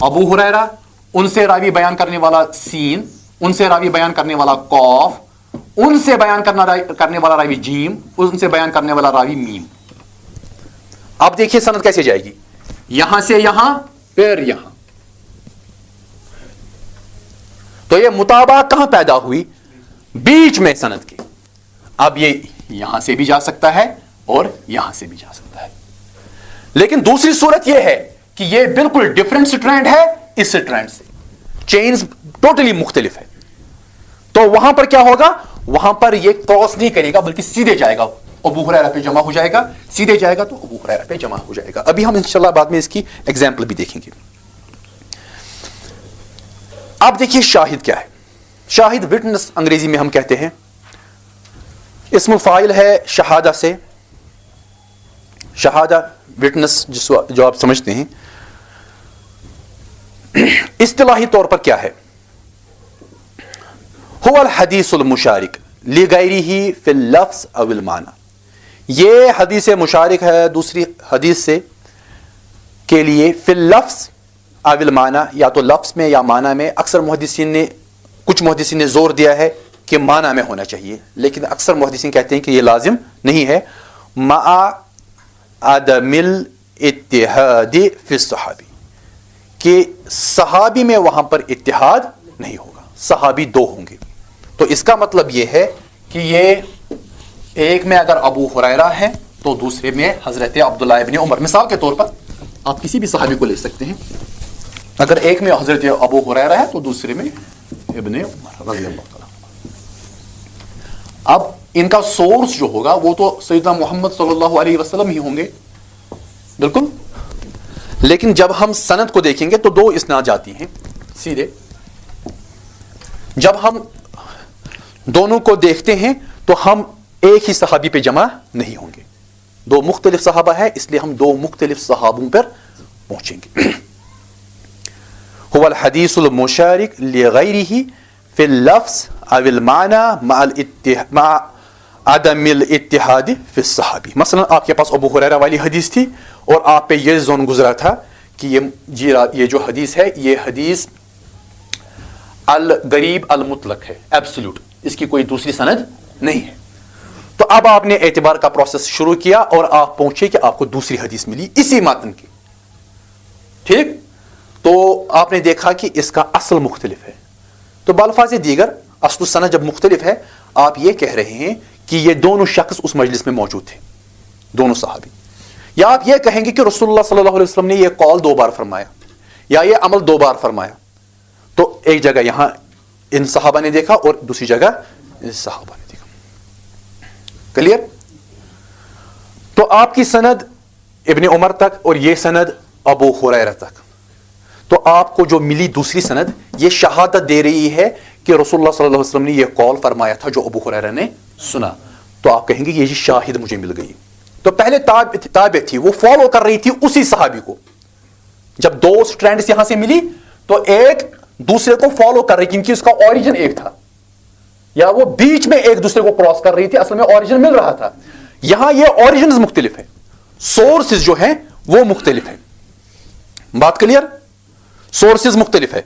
ابو ہریرہ ان سے راوی بیان کرنے والا سین، ان سے راوی بیان کرنے والا قاف، ان سے بیان کرنے والا راوی جیم، ان سے بیان کرنے والا راوی میم. اب دیکھیے سند کیسے جائے گی، یہاں سے یہاں پھر یہاں. تو یہ متابعہ کہاں پیدا ہوئی؟ بیچ میں سند کے. اب یہ یہاں سے بھی جا سکتا ہے اور یہاں سے بھی جا سکتا ہے. لیکن دوسری صورت یہ ہے کہ یہ بالکل ڈفرنٹ سٹرینڈ ہے اس سٹرینڈ سے، چینز ٹوٹلی مختلف ہے. تو وہاں پر کیا ہوگا؟ وہاں پر یہ کراس نہیں کرے گا بلکہ سیدھے جائے گا، ابو ہریرہ پہ جمع ہو جائے گا، سیدھے جائے گا تو ابو ہریرہ پہ جمع ہو جائے گا. ابھی ہم انشاءاللہ بعد میں اس کی ایگزامپل بھی دیکھیں گے. اب دیکھیے شاہد کیا ہے. شاہد وٹنس انگریزی میں ہم کہتے ہیں، اسم فاعل ہے شہادہ سے. شہادہ وٹنس جو آپ سمجھتے ہیں. اصطلاحی طور پر کیا ہے؟ هو الحدیث المشارک لغیرہ فی اللفظ او المعنی. یہ حدیث مشارک ہے دوسری حدیث سے کے لیے فی اللفظ او المعنی، یا تو لفظ میں یا معنی میں. اکثر کچھ محدثین نے زور دیا ہے کہ معنی میں ہونا چاہیے، لیکن اکثر محدثین کہتے ہیں کہ یہ لازم نہیں ہے. مع عدم الاتحاد فی الصحابی، کہ صحابی میں وہاں پر اتحاد نہیں ہوگا، صحابی دو ہوں گے. تو اس کا مطلب یہ ہے کہ یہ ایک میں اگر ابو ہریرہ ہے تو دوسرے میں حضرت عبداللہ ابن عمر. مثال کے طور پر آپ کسی بھی صحابی کو لے سکتے ہیں، اگر ایک میں حضرت ابو ہریرہ ہے تو دوسرے میں ابن عمر رضی اللہ تعالیٰ. اب ان کا سورس جو ہوگا وہ تو سیدنا محمد صلی اللہ علیہ وسلم ہی ہوں گے، بالکل. لیکن جب ہم سند کو دیکھیں گے تو دو اسناد جاتی ہیں سیدھے. جب ہم دونوں کو دیکھتے ہیں تو ہم ایک ہی صحابی پہ جمع نہیں ہوں گے، دو مختلف صحابہ ہے، اس لیے ہم دو مختلف صحابوں پر پہنچیں گے. هو الحدیث المشارک لغیرہ فی اللفظ او المعنی مع عدم الاتحاد فی الصحابی. مثلا آپ کے پاس ابو ہریرہ والی حدیث تھی اور آپ پہ یہ زون گزرا تھا کہ یہ جو حدیث ہے یہ حدیث الغریب المطلق ہے، ایبسولوٹ، اس کی کوئی دوسری سند نہیں ہے. تو اب آپ نے اعتبار کا پروسیس شروع کیا اور آپ پہنچے کہ آپ کو دوسری حدیث ملی اسی متن کی، ٹھیک. تو آپ نے دیکھا کہ اس کا اصل مختلف ہے. تو بالفاظ دیگر اصل و سند جب مختلف ہے، آپ یہ کہہ رہے ہیں کہ یہ دونوں شخص اس مجلس میں موجود تھے، دونوں صحابی. یا آپ یہ کہیں گے کہ رسول اللہ صلی اللہ علیہ وسلم نے یہ قول 2 بار فرمایا یا یہ عمل 2 بار فرمایا. تو ایک جگہ یہاں ان صحابہ نے دیکھا اور دوسری جگہ ان صحابہ نے دیکھا. کلیئر؟ تو آپ کی سند ابن عمر تک اور یہ سند ابو ہریرہ تک. تو آپ کو جو ملی دوسری سند یہ شہادت دے رہی ہے کہ رسول اللہ صلی اللہ علیہ وسلم نے یہ قول فرمایا تھا جو ابو ہریرہ نے سنا. تو آپ کہیں گے یہ شاہد مجھے مل گئی. تو پہلے تابع تھی، وہ فالو کر رہی تھی اسی صحابی کو. جب 2 سٹرینڈز یہاں سے ملی تو ایک دوسرے کو فالو کر رہی، کیونکہ اس کا اوریجن ایک تھا، یا وہ بیچ میں ایک دوسرے کو کراس کر رہی تھی، اصل میں اوریجن مل رہا تھا. یہاں یہ اوریجنز مختلف ہیں، سورسز جو ہیں وہ مختلف ہیں. بات کلیئر؟ سورسز مختلف ہے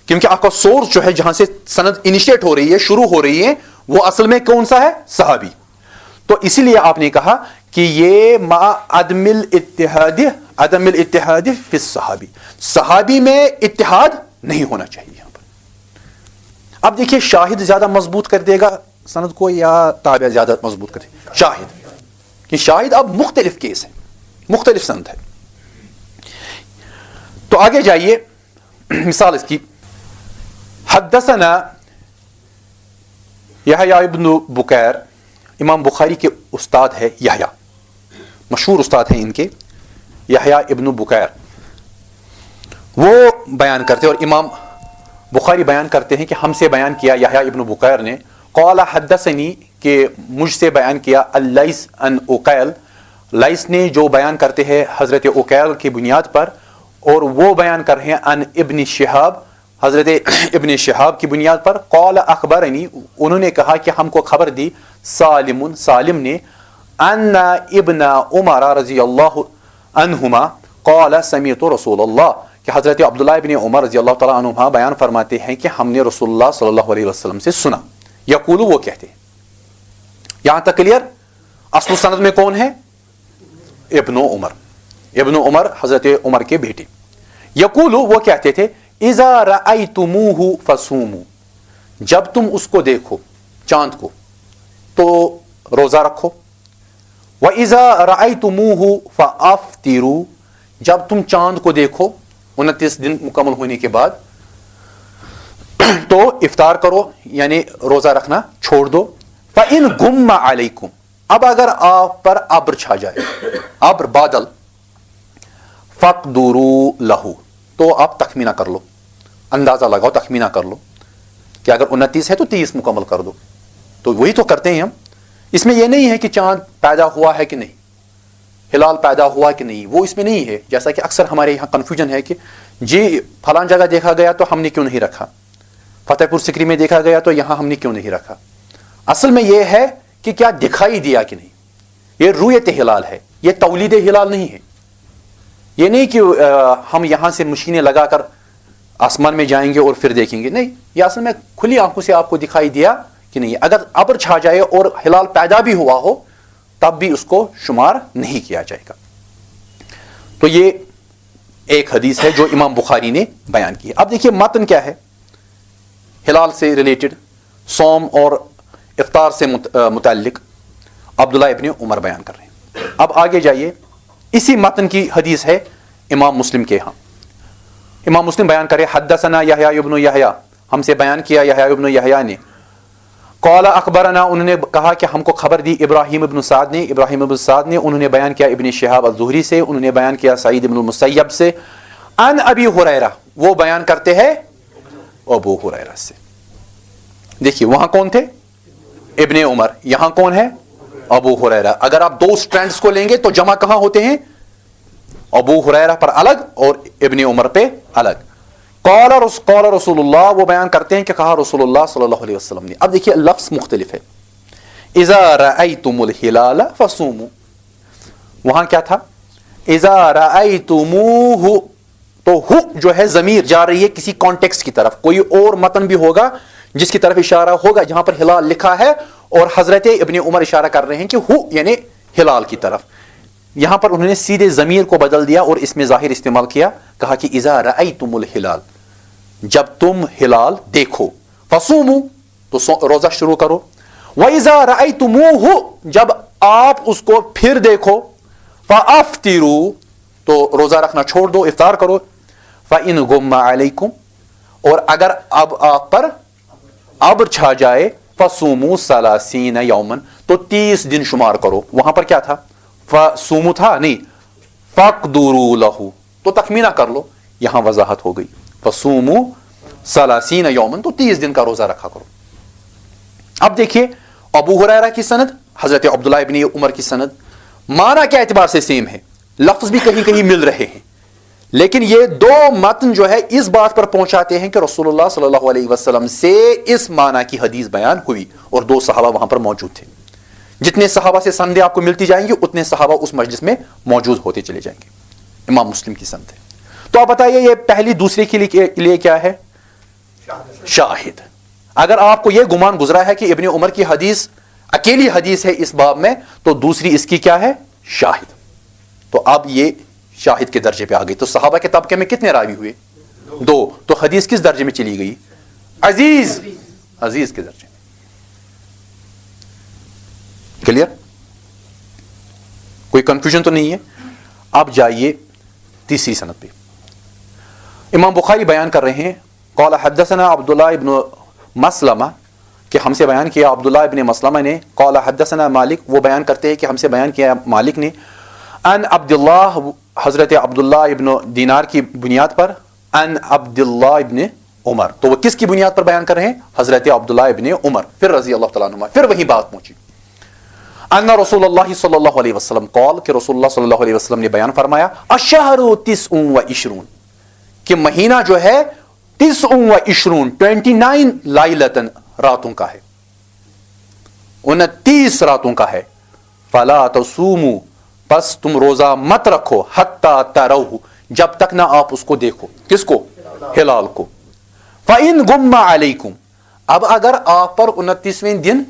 کیونکہ آپ کا سورس جو ہے جہاں سے سند انیشیٹ ہو رہی ہے، شروع ہو رہی ہے، وہ اصل میں کون سا ہے؟ صحابی. تو اسی لیے آپ نے کہا کہ یہ مع عدم الاتحاد فی الصحابی، صحابی میں اتحاد نہیں ہونا چاہیے. یہاں پر اب دیکھیے شاہد زیادہ مضبوط کر دے گا سند کو یا تابع زیادہ مضبوط کر دے گا؟ شاہد. کہ شاہد اب مختلف کیس ہے، مختلف سند ہے. تو آگے جائیے، مثال اس کی، حدثنا یحییٰ ابن بکیر، امام بخاری کے استاد ہے یحییٰ، مشہور استاد ہیں ان کے، یحییٰ ابن بکیر. وہ بیان کرتے اور امام بخاری بیان کرتے ہیں کہ ہم سے بیان کیا یحییٰ ابن بکیر نے، قال حدثنی، کہ مجھ سے بیان کیا، اللیث عن عقیل، لیث نے جو بیان کرتے ہیں حضرت عقیل کی بنیاد پر، اور وہ بیان کر رہے ہیں عن ابن شہاب، حضرت ابن شہاب کی بنیاد پر. قال اخبرنی، انہوں نے کہا کہ ہم کو خبر دی، سالم نے، ان ابن عمر رضی اللہ عنہما قال سمعت رسول اللہ، کہ حضرت عبداللہ ابن عمر رضی اللہ تعالیٰ عنہما بیان فرماتے ہیں کہ ہم نے رسول اللہ صلی اللہ علیہ وسلم سے سنا. یقول، وہ کہتے ہیں. یہاں تک کلیئر؟ اصل سند میں کون ہے؟ ابن عمر. ابن عمر حضرت عمر کے بیٹے. یقول، وہ کہتے تھے، اذا رأیتموہ فصوموا، جب تم اس کو دیکھو چاند کو تو روزہ رکھو. وَإِذَا رَأَيْتُمُوهُ فَأَفْطِرُوا، جب تم چاند کو دیکھو 29 دن مکمل ہونے کے بعد تو افطار کرو، یعنی روزہ رکھنا چھوڑ دو. فَإِنْ غُمَّ عَلَيْكُمْ، اب اگر آپ پر ابر چھا جائے، ابر بادل، فَقْدُرُوا لَهُ، تو آپ تخمینہ کر لو، اندازہ لگاؤ، تخمینہ کر لو کہ اگر 29 ہے تو 30 مکمل کر دو. تو وہی تو کرتے ہیں ہم. اس میں یہ نہیں ہے کہ چاند پیدا ہوا ہے کہ نہیں، ہلال پیدا ہوا کہ نہیں، وہ اس میں نہیں ہے. جیسا کہ اکثر ہمارے یہاں کنفیوژن ہے کہ جی فلاں جگہ دیکھا گیا تو ہم نے کیوں نہیں رکھا، فتح پور سکری میں دیکھا گیا تو یہاں ہم نے کیوں نہیں رکھا. اصل میں یہ ہے کہ کیا دکھائی دیا کہ نہیں. یہ رویت ہلال ہے، یہ تولید ہلال نہیں ہے. یہ نہیں کہ ہم یہاں سے مشینیں لگا کر آسمان میں جائیں گے اور پھر دیکھیں گے، نہیں. یہ اصل میں کھلی آنکھوں سے آپ کو دکھائی دیا کہ نہیں. اگر ابر چھا جائے اور ہلال پیدا بھی ہوا ہو تب بھی اس کو شمار نہیں کیا جائے گا. تو یہ ایک حدیث ہے جو امام بخاری نے بیان کی. اب دیکھیے متن کیا ہے، ہلال سے ریلیٹڈ، صوم اور افطار سے متعلق عبداللہ ابن عمر بیان کر رہے ہیں. اب آگے جائیے، اسی متن کی حدیث ہے امام مسلم کے ہاں. امام مسلم بیان کرے، حدثنا یحییٰ ابن یحییٰ، ہم سے بیان کیا یحییٰ ابن یحییٰ نے، قال اخبرنا انہوں نے کہا کہ ہم کو خبر دی ابراہیم ابن سعد نے انہوں نے بیان کیا ابن شہاب الزہری سے, انہوں نے بیان کیا سعید ابن المسیب سے, عن ابی ہریرہ, وہ بیان کرتے ہیں ابو ہریرہ سے. دیکھیے وہاں کون تھے؟ ابن عمر. یہاں کون ہے؟ ابو ہریرہ. اگر آپ دو سٹرینڈز کو لیں گے تو جمع کہاں ہوتے ہیں؟ ابو ہریرہ پر الگ اور ابن عمر پہ الگ. قال رسول اللہ, وہ بیان کرتے ہیں کہ کہا رسول اللہ صلی اللہ علیہ وسلم نے. اب دیکھیے لفظ مختلف ہے. اذا رأیتم الہلال فصوموا, وہاں کیا تھا؟ اذا رأیتموہ, تو ہو جو ہے ضمیر جا رہی ہے کسی کانٹیکسٹ کی طرف. کوئی اور متن بھی ہوگا جس کی طرف اشارہ ہوگا جہاں پر ہلال لکھا ہے, اور حضرت ابن عمر اشارہ کر رہے ہیں کہ ہو یعنی ہلال کی طرف. یہاں پر انہوں نے سیدھے ضمیر کو بدل دیا اور اس میں ظاہر استعمال کیا, کہا کہ اذا رأیتم الہلال, جب تم ہلال دیکھو, فصوموا, تو روزہ شروع کرو, وَإِذَا رَأَيْتُمُوهُ, جب آپ اس کو پھر دیکھو, فَأَفْتِرُوا, تو روزہ رکھنا چھوڑ دو, افطار کرو, فَإِنْ غُمَّ عَلَيْكُمْ, اور اگر اب آپ پر ابر چھا جائے, فَصُومُوا ثَلَاثِينَ يَوْمًا, تو 30 دن شمار کرو. وہاں پر کیا تھا؟ فَصُومُوا تھا نہیں, فَاقْدُرُوا لَهُ, تو تخمینہ کر لو. یہاں وضاحت ہو گئی, فَصُومُوا ثَلَاثِينَ يَوْمًا, تو 30 دن کا روزہ رکھا کرو. اب دیکھیے ابو ہریرہ کی سند, حضرت عبداللہ ابن عمر کی سند, معنی کے اعتبار سے سیم ہے, لفظ بھی کہیں کہیں مل رہے ہیں, لیکن یہ دو متن جو ہے اس بات پر پہنچاتے ہیں کہ رسول اللہ صلی اللہ علیہ وسلم سے اس معنی کی حدیث بیان ہوئی, اور 2 صحابہ وہاں پر موجود تھے. جتنے صحابہ سے سندیں آپ کو ملتی جائیں گی اتنے صحابہ اس مجلس میں موجود ہوتے چلے جائیں گے. امام مسلم کی سند ہے. تو آپ بتائیے یہ پہلی دوسرے کے لیے کیا ہے؟ شاہد. اگر آپ کو یہ گمان گزرا ہے کہ ابن عمر کی حدیث اکیلی حدیث ہے اس باب میں, تو دوسری اس کی کیا ہے؟ شاہد. تو اب یہ شاہد کے درجے پہ آ گئی. تو صحابہ کے طبقے میں کتنے راوی ہوئے؟ 2. تو حدیث کس درجے میں چلی گئی؟ عزیز کے درجے میں. کلیئر؟ کوئی کنفیوژن تو نہیں ہے؟ اب جائیے تیسری سند پہ. امام بخاری بیان کر رہے ہیں, قال حدثنا عبداللہ ابن مسلمہ, کہ ہم سے بیان کیا عبداللہ ابن مسلمہ نے, قال حدثنا مالک, وہ بیان کرتے ہیں کہ ہم سے بیان کیا مالک نے, ان عبداللہ, حضرت عبداللہ ابن دینار کی بنیاد پر, ان عبداللہ ابن عمر, تو وہ کس کی بنیاد پر بیان کر رہے ہیں؟ حضرت عبداللہ ابن عمر, پھر رضی اللہ تعالیٰ عنہ, پھر وہی بات پہنچی. ان رسول اللہ صلی اللہ علیہ وسلم قال, کہ رسول اللہ صلی اللہ علیہ وسلم نے بیان فرمایا, الشہر 29, کہ مہینہ جو ہے 29, 29 لائلتن, راتوں کا ہے, 29 راتوں کا ہے. فلا تصوموا, پس تم روزہ مت رکھو, حتی تروہ, جب تک نہ آپ اس کو دیکھو. کس کو؟ ہلال کو. فإن غم علیکم, اب اگر آپ پر 29ویں دن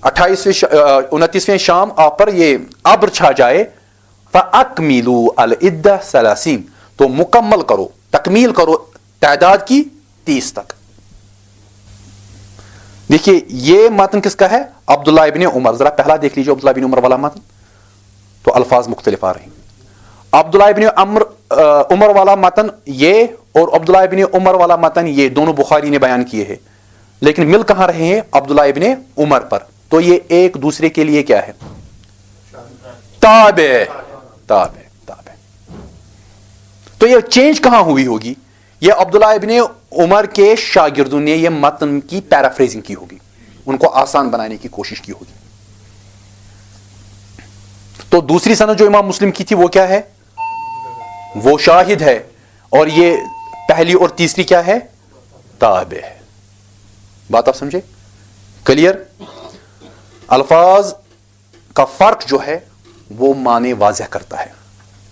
29ویں شام آپ پر یہ ابر چھا جائے, فأکملوا العدہ 30, تو مکمل کرو, تکمیل کرو تعداد کی 30 تک. دیکھیے یہ متن کس کا ہے؟ عبداللہ ابن عمر. ذرا پہلا دیکھ لیجیے عبداللہ ابن عمر والا متن, تو الفاظ مختلف آ رہے ہیں. عبداللہ ابن عمر والا متن یہ, اور عبداللہ ابن عمر والا متن یہ, دونوں بخاری نے بیان کیے ہیں, لیکن مل کہاں رہے ہیں؟ عبداللہ ابن عمر پر. تو یہ ایک دوسرے کے لیے کیا ہے؟ تابع. تو یہ چینج کہاں ہوئی ہوگی؟ یہ عبداللہ ابن عمر کے شاگردوں نے یہ متن کی پیرافریزنگ کی ہوگی, ان کو آسان بنانے کی کوشش کی ہوگی. تو دوسری سند جو امام مسلم کی تھی وہ کیا ہے؟ وہ شاہد ہے, اور یہ پہلی اور تیسری کیا ہے؟ تابع ہے. بات آپ سمجھے؟ کلیئر؟ الفاظ کا فرق جو ہے وہ معنی واضح کرتا ہے.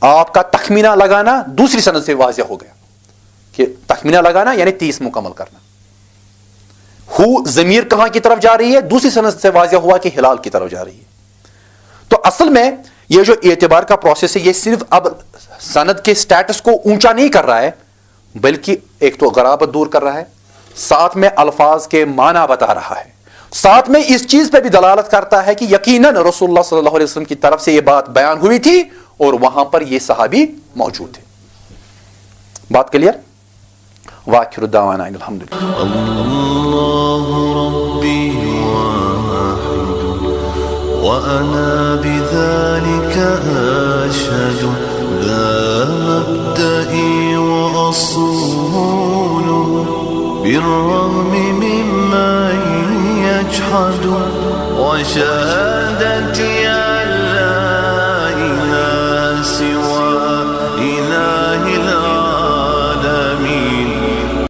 آپ کا تخمینہ لگانا دوسری سند سے واضح ہو گیا, کہ تخمینہ لگانا یعنی 30 مکمل کرنا. ہو ضمیر کہاں کی طرف جا رہی ہے؟ دوسری سند سے واضح ہوا کہ ہلال کی طرف جا رہی ہے. تو اصل میں یہ جو اعتبار کا پروسیس ہے, یہ صرف اب سند کے سٹیٹس کو اونچا نہیں کر رہا ہے, بلکہ ایک تو غرابت دور کر رہا ہے, ساتھ میں الفاظ کے معنی بتا رہا ہے, ساتھ میں اس چیز پہ بھی دلالت کرتا ہے کہ یقیناً رسول اللہ صلی اللہ علیہ وسلم کی طرف سے یہ بات بیان ہوئی تھی, اور وہاں پر یہ صحابی موجود تھے. بات کلیئر؟ وآخر دعوانا الحمدللہ. وأنا بذلك أشهد ذا مبدئي وأصول بالرغم ممن يجحد وشهادتي